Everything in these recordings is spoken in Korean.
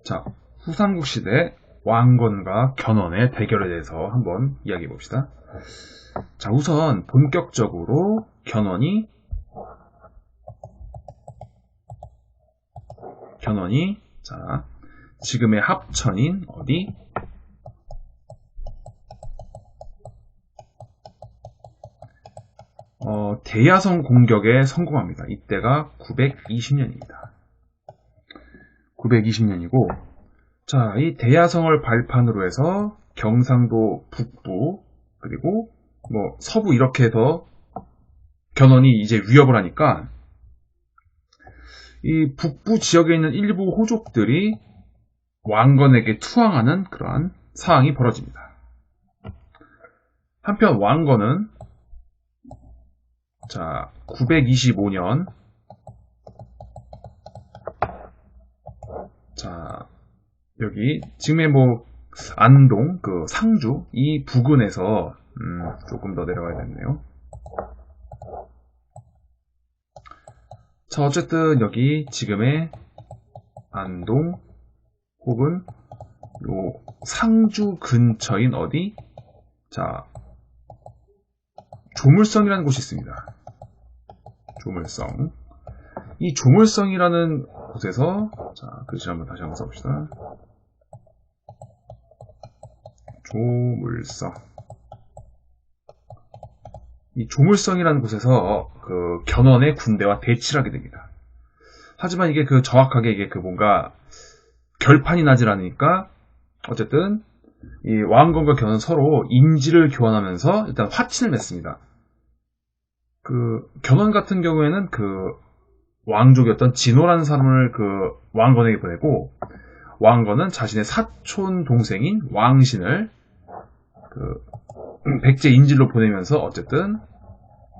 자, 후삼국시대 왕건과 견훤의 대결에 대해서 한번 이야기해 봅시다. 자, 우선 본격적으로 견훤이 자, 지금의 합천인 어디? 대야성 공격에 성공합니다. 이때가 920년입니다. 920년이고, 자, 이 대야성을 발판으로 해서 경상도 북부, 그리고 뭐 서부 이렇게 해서 견훤이 이제 위협을 하니까 이 북부 지역에 있는 일부 호족들이 왕건에게 투항하는 그러한 상황이 벌어집니다. 한편 왕건은 자, 925년 자, 여기 지금의 뭐 안동, 그 상주 이 부근에서 조금 더 내려가야겠네요. 자, 어쨌든 여기 지금의 안동 혹은 요 상주 근처인 어디? 자, 조물성이라는 곳이 있습니다. 조물성. 이 조물성이라는 곳에서 자, 글씨 한번 다시 한번 써봅시다. 조물성. 이 조물성이라는 곳에서 그 견훤의 군대와 대치를 하게 됩니다. 하지만 이게 그 정확하게 이게 그 뭔가 결판이 나질 않으니까 어쨌든 이 왕건과 견훤 서로 인지를 교환하면서 일단 화친을 맺습니다. 그 견훤 같은 경우에는 그 왕족이었던 진호라는 사람을 그 왕건에게 보내고, 왕건은 자신의 사촌 동생인 왕신을 그 백제 인질로 보내면서 어쨌든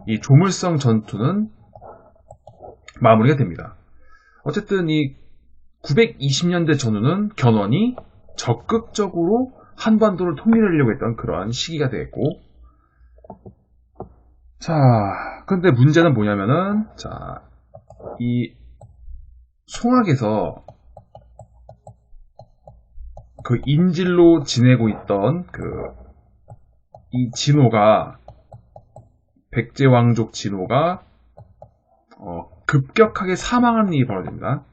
이 조물성 전투는 마무리가 됩니다. 어쨌든 이 920년대 전후는 견훤이 적극적으로 한반도를 통일하려고 했던 그러한 시기가 되었고, 자, 근데 문제는 뭐냐면은 자, 이 송악에서 그 인질로 지내고 있던 그 이 진호가 백제 왕족 진호가 급격하게 사망하는 일이 벌어집니다.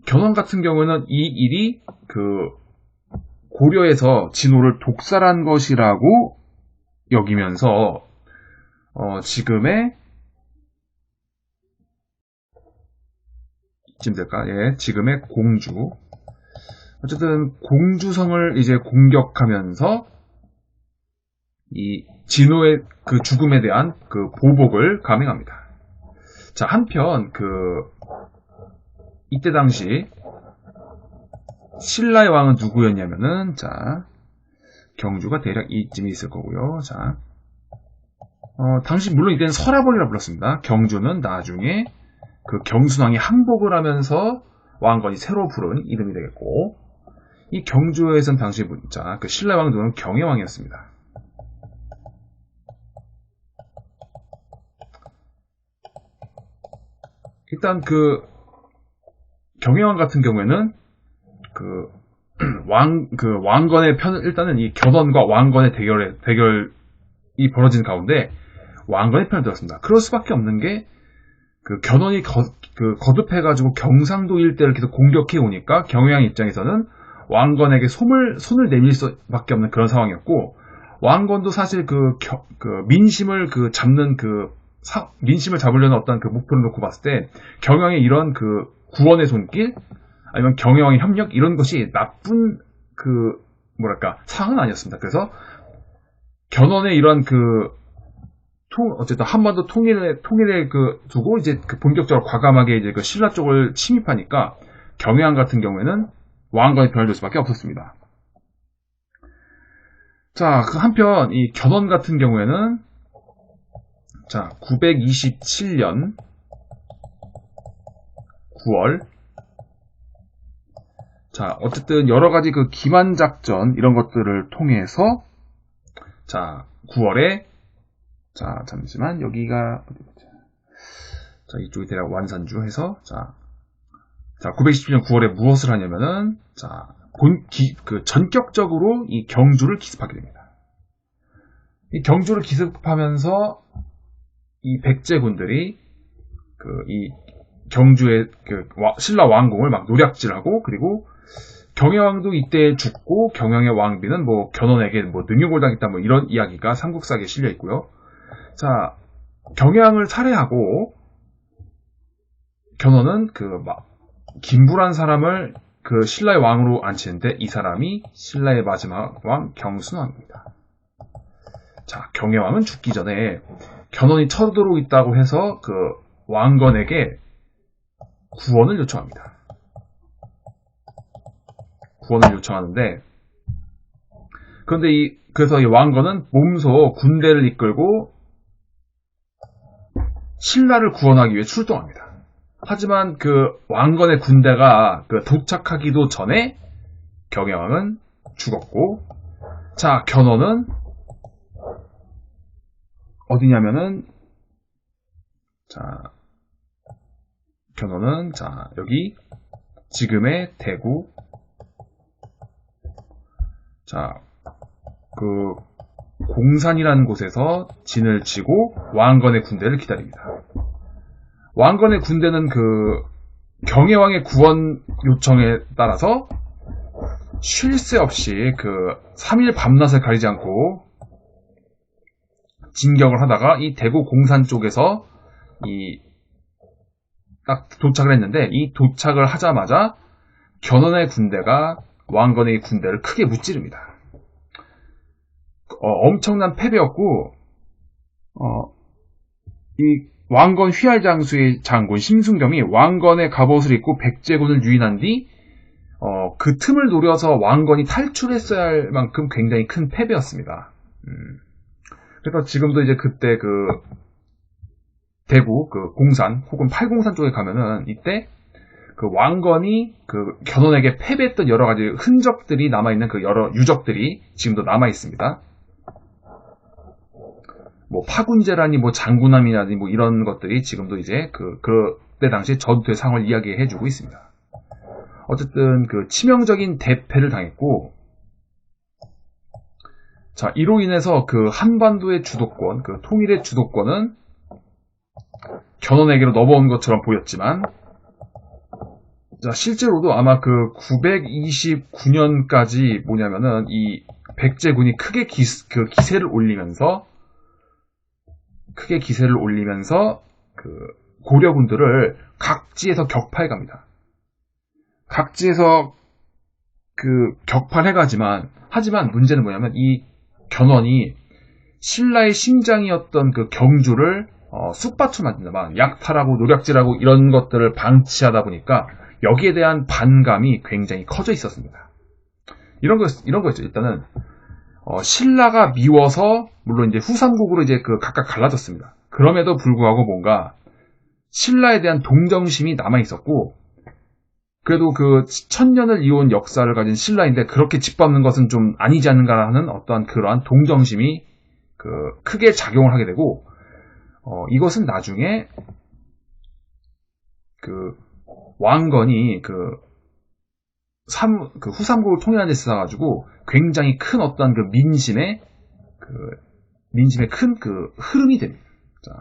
견훤 같은 경우는 이 일이 그 고려에서 진호를 독살한 것이라고 여기면서 지금의 이쯤 될까? 예, 지금의 공주. 어쨌든 공주성을 이제 공격하면서 이 진호의 그 죽음에 대한 그 보복을 감행합니다. 자, 한편 그 이때 당시 신라의 왕은 누구였냐면은 자, 경주가 대략 이쯤에 있을 거고요. 자, 당시 물론 이때는 서라벌이라 불렀습니다. 경주는 나중에 그 경순왕이 항복을 하면서 왕건이 새로 부른 이름이 되겠고, 이 경주에서는 당시 자, 그 신라의 왕은 누구는 경혜왕이었습니다. 일단 그 경혜왕 같은 경우에는 그 왕건의 일단은 이 견훤과 왕건의 대결이 벌어진 가운데 왕건의 편을 들었습니다. 그럴 수밖에 없는 게 그 견훤이 거듭해가지고 경상도 일대를 계속 공격해 오니까 경혜왕 입장에서는 왕건에게 손을 내밀 수밖에 없는 그런 상황이었고, 왕건도 사실 그 민심을 민심을 잡으려는 어떤 그 목표를 놓고 봤을 때 경혜왕의 이런 그 구원의 손길 아니면 경혜왕의 협력 이런 것이 나쁜 그 뭐랄까 상황은 아니었습니다. 그래서 견훤의 이런 어쨌든 한반도 통일에 두고 이제 본격적으로 과감하게 이제 그 신라 쪽을 침입하니까 경혜왕 같은 경우에는 왕건의 편을 들 수밖에 없었습니다. 자, 그 한편 이 견훤 같은 경우에는 자, 927년 9월 자, 어쨌든 여러 가지 그 기만 작전 이런 것들을 통해서 자, 9월에 자, 잠시만 여기가 자, 이쪽이 대략 완산주 해서 자, 자, 920년 9월에 무엇을 하냐면은, 자, 전격적으로 이 경주를 기습하게 됩니다. 이 경주를 기습하면서 이 백제군들이 이 경주의 신라 왕궁을 막 노략질하고, 그리고 경혜왕도 이때 죽고 경영의 왕비는 뭐 견훤에게 뭐 능욕을 당했다 뭐 이런 이야기가 삼국사기에 실려 있고요. 자, 경혜왕을 살해하고 견훤은 김부란 사람을 신라의 왕으로 앉히는데 이 사람이 신라의 마지막 왕 경순왕입니다. 자, 경혜왕은 죽기 전에 견훤이 쳐들어오고 있다고 해서 왕건에게 구원을 요청합니다. 구원을 요청하는데, 그런데 그래서 이 왕건은 몸소 군대를 이끌고 신라를 구원하기 위해 출동합니다. 하지만 왕건의 군대가 도착하기도 전에 경혜왕은 죽었고, 자, 견훤은 어디냐면은, 자, 견훤은, 자, 여기, 지금의 대구, 자, 공산이라는 곳에서 진을 치고 왕건의 군대를 기다립니다. 왕건의 군대는 경혜왕의 구원 요청에 따라서 쉴 새 없이 3일 밤낮을 가리지 않고 진격을 하다가 이 대구 공산 쪽에서 딱 도착을 했는데, 이 도착을 하자마자 견훤의 군대가 왕건의 군대를 크게 무찌릅니다. 엄청난 패배였고, 이 왕건 휘할장수의 장군 심순겸이 왕건의 갑옷을 입고 백제군을 유인한 뒤 그 틈을 노려서 왕건이 탈출했어야 할 만큼 굉장히 큰 패배였습니다. 그래서 지금도 이제 그때 대구 공산 혹은 팔공산 쪽에 가면은 이때 왕건이 견훤에게 패배했던 여러 가지 흔적들이 남아있는 여러 유적들이 지금도 남아있습니다. 뭐 파군제라니 뭐 장군함이라니 뭐 이런 것들이 지금도 이제 그때 당시 전투의 상황을 이야기해주고 있습니다. 어쨌든 치명적인 대패를 당했고, 자, 이로 인해서 한반도의 주도권, 통일의 주도권은 견훤에게로 넘어온 것처럼 보였지만, 자, 실제로도 아마 929년까지 뭐냐면은 이 백제군이 크게 기세를 올리면서 고려군들을 각지에서 격파해 갑니다. 각지에서 격파를 하지만 문제는 뭐냐면 이 견훤이 신라의 심장이었던 경주를 쑥밭으로 약탈하고 노략질하고 이런 것들을 방치하다 보니까 여기에 대한 반감이 굉장히 커져 있었습니다. 이런 거였죠. 일단은 신라가 미워서 물론 이제 후삼국으로 이제 각각 갈라졌습니다. 그럼에도 불구하고 뭔가 신라에 대한 동정심이 남아 있었고, 그래도 1000년을 이어온 역사를 가진 신라인데 그렇게 짓밟는 것은 좀 아니지 않는가 하는 어떠한 그러한 동정심이 크게 작용을 하게 되고, 이것은 나중에 왕건이 후삼국을 통일하는 데 있어가지고 굉장히 큰 어떤 민심의 큰 흐름이 됩니다. 자,